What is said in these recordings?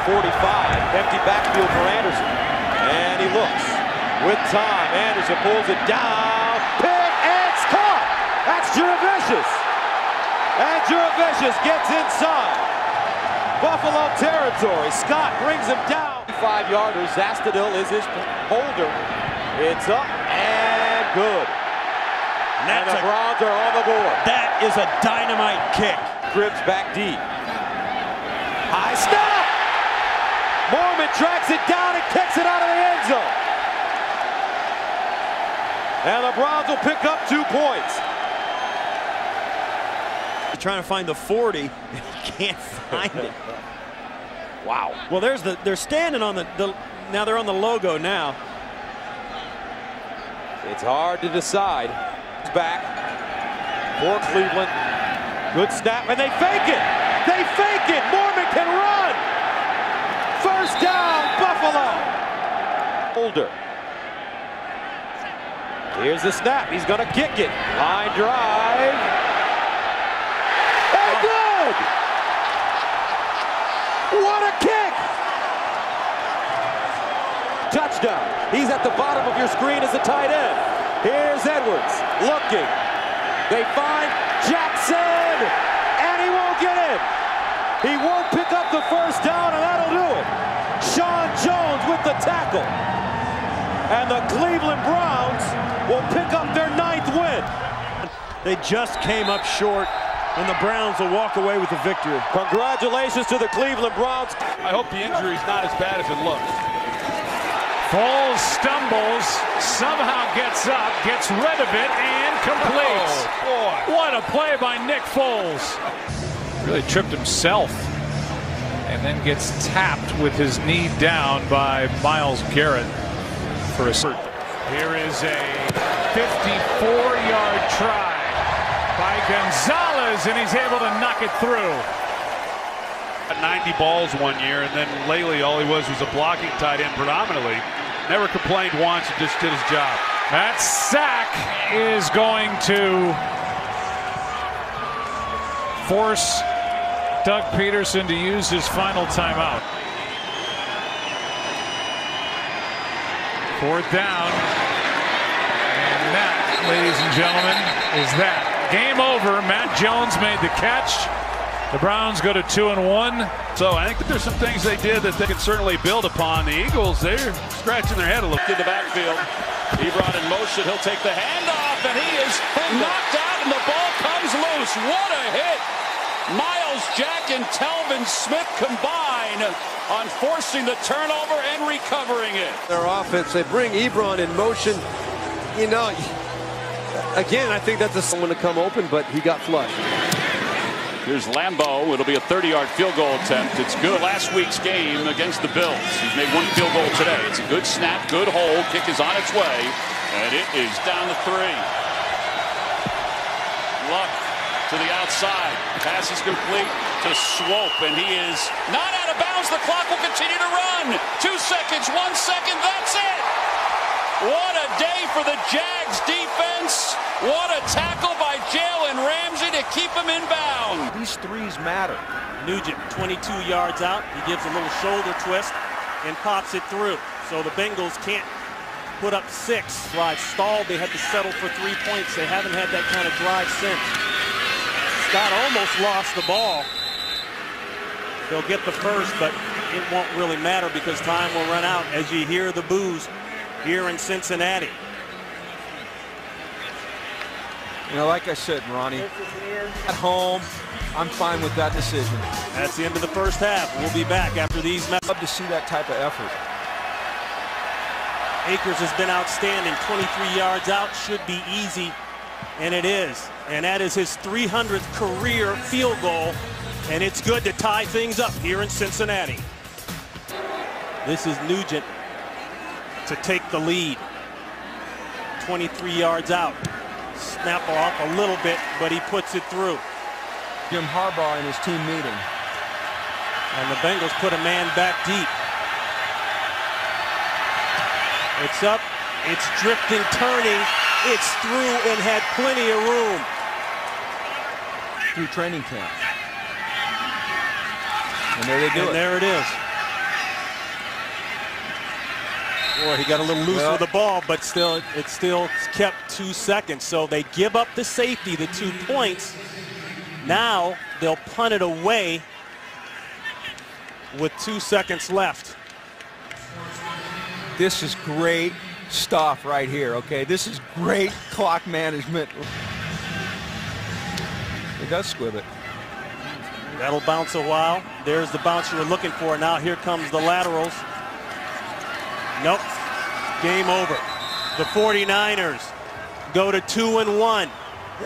45. Empty backfield for Anderson. And he looks. With time, Anderson pulls it down. Pick, and it's caught! That's Juravicious. And Juravicious gets inside Buffalo territory. Scott brings him down. 5-yarder. Zastadil is his holder. It's up and good. And the Browns are on the board. That is a dynamite kick. Cribbs back deep. High snap! Mormon tracks it down and kicks it out of the end zone. And the Browns will pick up 2 points. Trying to find the 40, and he can't find it. Wow. Well, they're standing on the now they're on the logo now. It's hard to decide. Back for Cleveland. Good snap, and they fake it. They fake it. Mormon can run. First down, Buffalo. Holder. Here's the snap. He's going to kick it. Line drive. And good! What a kick! Touchdown. He's at the bottom of your screen as a tight end. Here's Edwards looking. They find Jackson, and he won't get in. He won't pick up the first down, and that'll do it. Sean Jones with the tackle. And the Cleveland Browns will pick up their 9th win. They just came up short, and the Browns will walk away with the victory. Congratulations to the Cleveland Browns. I hope the injury's not as bad as it looks. Foles stumbles, somehow gets up, gets rid of it, and completes. Oh, boy. What a play by Nick Foles. Really tripped himself and then gets tapped with his knee down by Myles Garrett for a cert. Here is a 54-yard try by Gonzalez, and he's able to knock it through. 90 balls one year, and then lately all he was a blocking tight end predominantly. Never complained once, and just did his job. That sack is going to force Doug Peterson to use his final timeout. 4th down. And that, ladies and gentlemen, is that. Game over. Matt Jones made the catch. The Browns go to 2-1. So I think that there's some things they did that they can certainly build upon. The Eagles, they're scratching their head a little. In the backfield, Ebron in motion. He'll take the handoff, and he is knocked out, and the ball comes loose. What a hit! Miles Jack and Telvin Smith combine on forcing the turnover and recovering it. Their offense, they bring Ebron in motion. You know, again, I think that's someone to come open, but he got flushed. Here's Lambeau. It'll be a 30-yard field goal attempt. It's good. Last week's game against the Bills. He's made 1 field goal today. It's a good snap, good hold. Kick is on its way, and it is down to 3. Luck to the outside. Pass is complete to Swope, and he is not out of bounds. The clock will continue to run. 2 seconds, 1 second. That's it. What a day for the Jags defense. What a tackle by Jalen Ramsey to keep him in bounds. These threes matter. Nugent, 22 yards out. He gives a little shoulder twist and pops it through. So the Bengals can't put up 6. Drive stalled. They had to settle for 3 points. They haven't had that kind of drive since. Scott almost lost the ball. They'll get the first, but it won't really matter because time will run out as you hear the boos here in Cincinnati. You know, like I said, Ronnie, at home, I'm fine with that decision. That's the end of the first half. We'll be back after these messages. Love to see that type of effort. Akers has been outstanding. 23 yards out should be easy, and it is. And that is his 300th career field goal, and it's good to tie things up here in Cincinnati. This is Nugent to take the lead. 23 yards out. Snap off a little bit, but he puts it through. Jim Harbaugh in his team meeting. And the Bengals put a man back deep. It's up, it's drifting, turning, it's through and had plenty of room. Through training camp. And there they do it. And there it is. Boy, he got a little loose with the ball, but still, it still kept 2 seconds. So they give up the safety, the 2 points. Now they'll punt it away with 2 seconds left. This is great stuff right here, okay? This is great clock management. He does squib it. That'll bounce a while. There's the bounce you were looking for. Now here comes the laterals. Nope. Game over. The 49ers go to 2-1.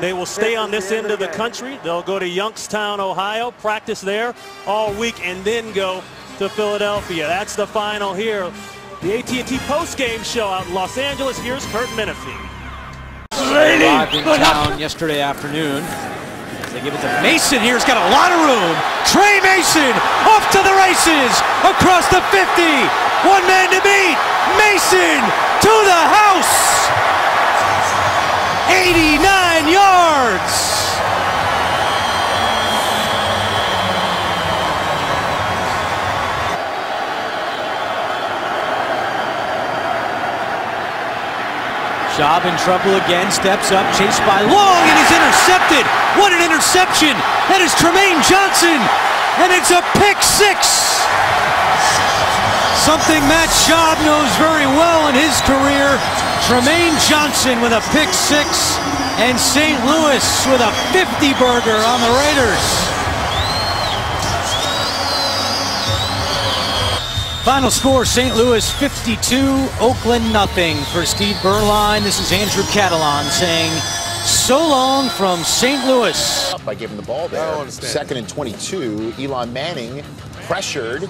They will stay on this end of the country. They'll go to Youngstown, Ohio, practice there all week, and then go to Philadelphia. That's the final here. The AT&T postgame show out in Los Angeles. Here's Kurt Menefee. Arrived in town yesterday afternoon. They give it to Mason here. He's got a lot of room. Trey Mason off to the races across the 50. One man to beat. Mason to the house. 89 yards. Schaub in trouble again, steps up, chased by Long, and he's intercepted. What an interception! That is Tremaine Johnson, and it's a pick 6. Something Matt Schaub knows very well in his career. Tremaine Johnson with a pick 6, and St. Louis with a 50-burger on the Raiders. Final score, St. Louis 52, Oakland nothing. For Steve Berline, this is Andrew Catalan saying so long from St. Louis. By giving the ball there. 2nd and 22, Eli Manning pressured,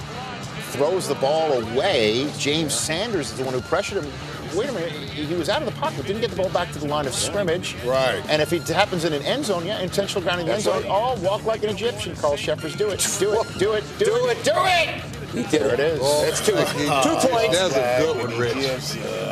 throws the ball away. James Sanders is the one who pressured him. Wait a minute, he was out of the pocket, didn't get the ball back to the line of scrimmage. Right. And if it happens in an end zone, yeah, intentional ground in the end zone, oh, walk like an Egyptian, Carl Sheffers, do it, do it, do it, do it, do it! There it is. It's 2 points. That's a good one, Rich.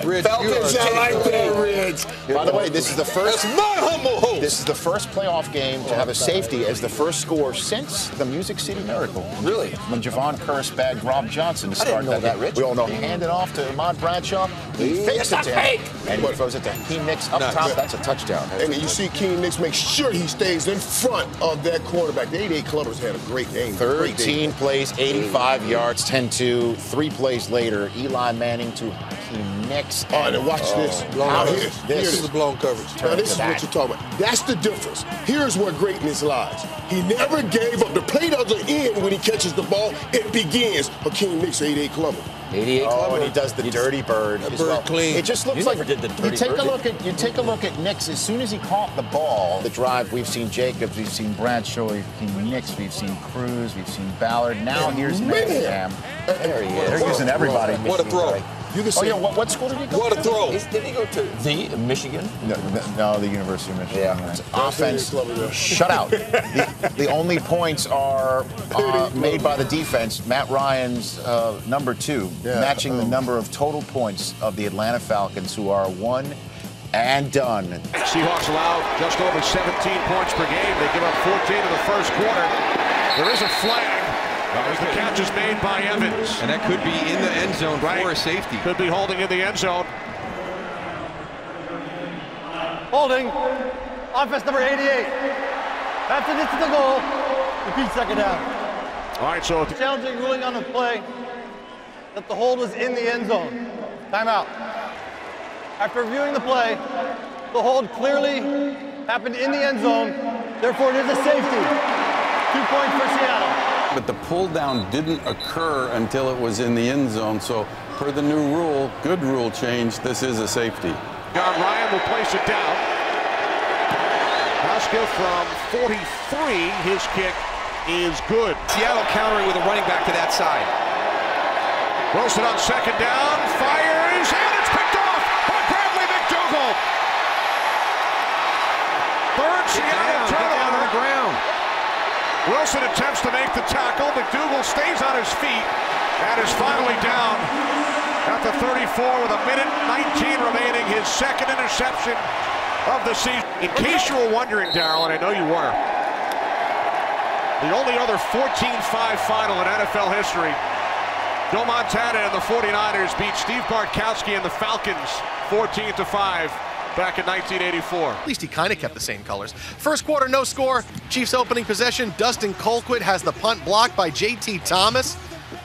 Rich, Falcons not like that, Rich. By the way, this is the first. That's my humble host. This is the first playoff game to have a safety as the first score since the Music City Miracle. Really? When Javon Curse bagged Rob Johnson to start that. Rich. We all know. Hand it off to Ahmad Bradshaw. He fakes it to him. And he throws it to Hakeem Nicks up top. That's a touchdown. And you see Hakeem Nicks make sure he stays in front of that quarterback. The 88 Clubbers had a great game. 13 plays, 85 yards, 10-2. 3 plays later, Eli Manning to Hakeem Nicks. All right, and watch this. Now, This is the blown coverage. Now, this is what you're talking about. That's the difference. Here's where greatness lies. He never gave up. The play doesn't end when he catches the ball. It begins. Hakeem Nicks, 88 Clubber. 88 Clubber. And he does the dirty bird as well. Clean. It just looks like you take a look at Nicks. As soon as he caught the ball, the drive. We've seen Jacobs, we've seen Bradshaw, we've seen Nicks, we've seen Cruz, we've seen Ballard. Now here's Manningham. There he is. They're using everybody. What a throw. You can see. What school did he go to? What a throw. Did he go to the Michigan? No, the University of Michigan. Yeah. Offense, shutout. The only points are made by the defense. Matt Ryan's number 2, matching the number of total points of the Atlanta Falcons, who are 1 and done. Seahawks allow just over 17 points per game. They give up 14 in the first quarter. There is a flag. As the catch is made by Evans. And that could be in the end zone for a safety. Could be holding in the end zone. Holding. Offense number 88. After this is the goal. Repeat second down. All right, so challenging ruling on the play that the hold was in the end zone. Timeout. After reviewing the play, the hold clearly happened in the end zone. Therefore, it is a safety. 2 points for Seattle. But the pull down didn't occur until it was in the end zone. So per the new rule, good rule change, this is a safety. John Ryan will place it down. Haskell from 43, his kick is good. Seattle countering with a running back to that side. Wilson on second down, fires, and it's picked off by Bradley McDougal. Third Seattle turnover. On the ground. Wilson attempts to make the tackle. McDougal stays on his feet and is finally down at the 34 with a minute 19 remaining. His second interception of the season. In case you were wondering, Darryl, and I know you were, the only other 14-5 final in NFL history Joe Montana and the 49ers beat Steve Bartkowski and the Falcons 14-5 back in 1984. At least he kind of kept the same colors. First quarter, no score. Chiefs opening possession. Dustin Colquitt has the punt blocked by J.T. Thomas.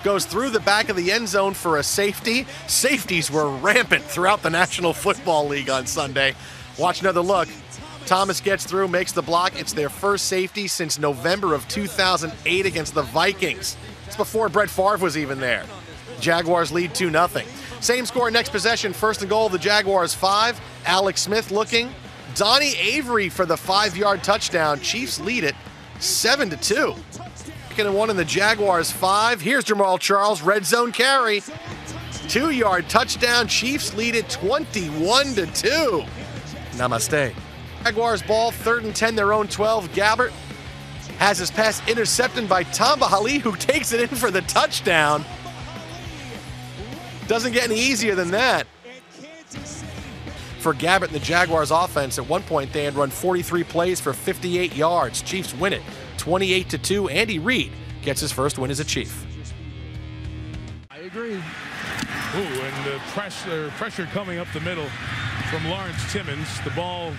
Goes through the back of the end zone for a safety. Safeties were rampant throughout the National Football League on Sunday. Watch another look. Thomas gets through, makes the block. It's their first safety since November of 2008 against the Vikings. It's before Brett Favre was even there. Jaguars lead 2-0. Same score next possession, 1st and goal, the Jaguars 5. Alex Smith looking. Donnie Avery for the 5-yard touchdown. Chiefs lead it 7-2. 2nd and 1 in the Jaguars 5. Here's Jamal Charles, red zone carry. 2-yard touchdown. Chiefs lead it 21-2. Namaste. Jaguars ball, 3rd and 10, their own 12. Gabbert has his pass intercepted by Tamba Hali, who takes it in for the touchdown. Doesn't get any easier than that. For Gabbert and the Jaguars offense, at one point they had run 43 plays for 58 yards. Chiefs win it 28-2. Andy Reid gets his first win as a Chief. I agree. Ooh, and the pressure coming up the middle from Lawrence Timmons. The ball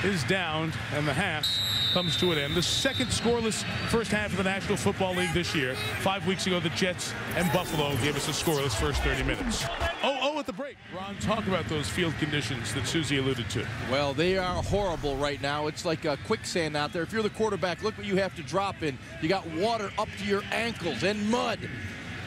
is down, and the half comes to an end. The second scoreless first half of the National Football League this year. 5 weeks ago, the Jets and Buffalo gave us a scoreless first 30 minutes. Oh, at the break. Ron, talk about those field conditions that Susie alluded to. Well, they are horrible right now. It's like a quicksand out there. If you're the quarterback, look what you have to drop in. You got water up to your ankles and mud.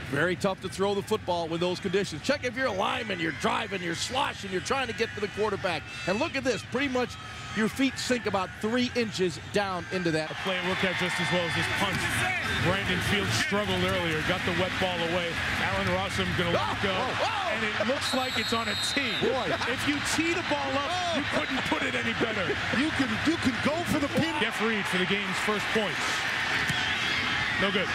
Very tough to throw the football with those conditions. Check if you're a lineman, you're driving, you're sloshing, you're trying to get to the quarterback. And look at this, pretty much your feet sink about 3 inches down into that. A play look at just as well as this punt. Brandon Fields struggled earlier, got the wet ball away. Allen Rossum going to let it go. And it looks like it's on a tee. Boy, if you tee the ball up, you couldn't put it any better. You could go for the pin. Jeff Reed for the game's first points. No good.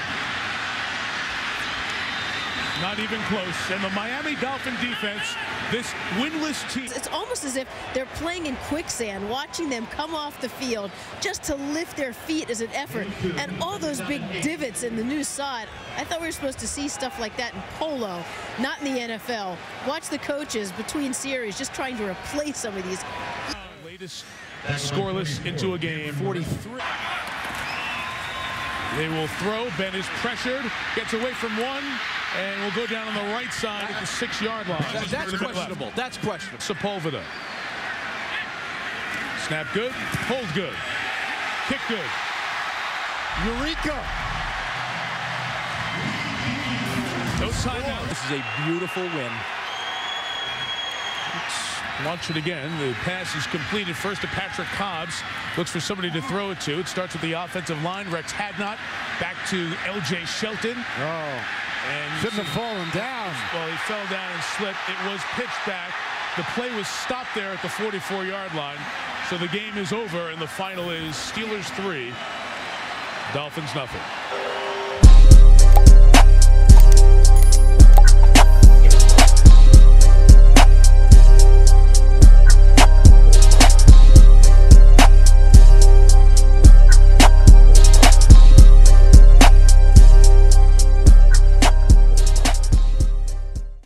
Not even close. And the Miami Dolphin defense, this winless team. It's almost as if they're playing in quicksand, watching them come off the field just to lift their feet as an effort. And all those big divots in the new sod. I thought we were supposed to see stuff like that in polo, not in the NFL. Watch the coaches between series just trying to replace some of these. Latest scoreless into a game. 43. They will throw. Ben is pressured, gets away from one, and will go down on the right side at the 6-yard line. That's questionable. That's questionable. Sepulveda. Snap good, hold good, kick good. Eureka! No timeout. This is a beautiful win. Launch it again. The pass is completed first to Patrick Cobbs. Looks for somebody to throw it to. It starts with the offensive line. Rex Hadnot back to L.J. Shelton. And shouldn't have fallen down. Well, he fell down and slipped. It was pitched back. The play was stopped there at the 44-yard line. So the game is over, and the final is Steelers 3, Dolphins nothing.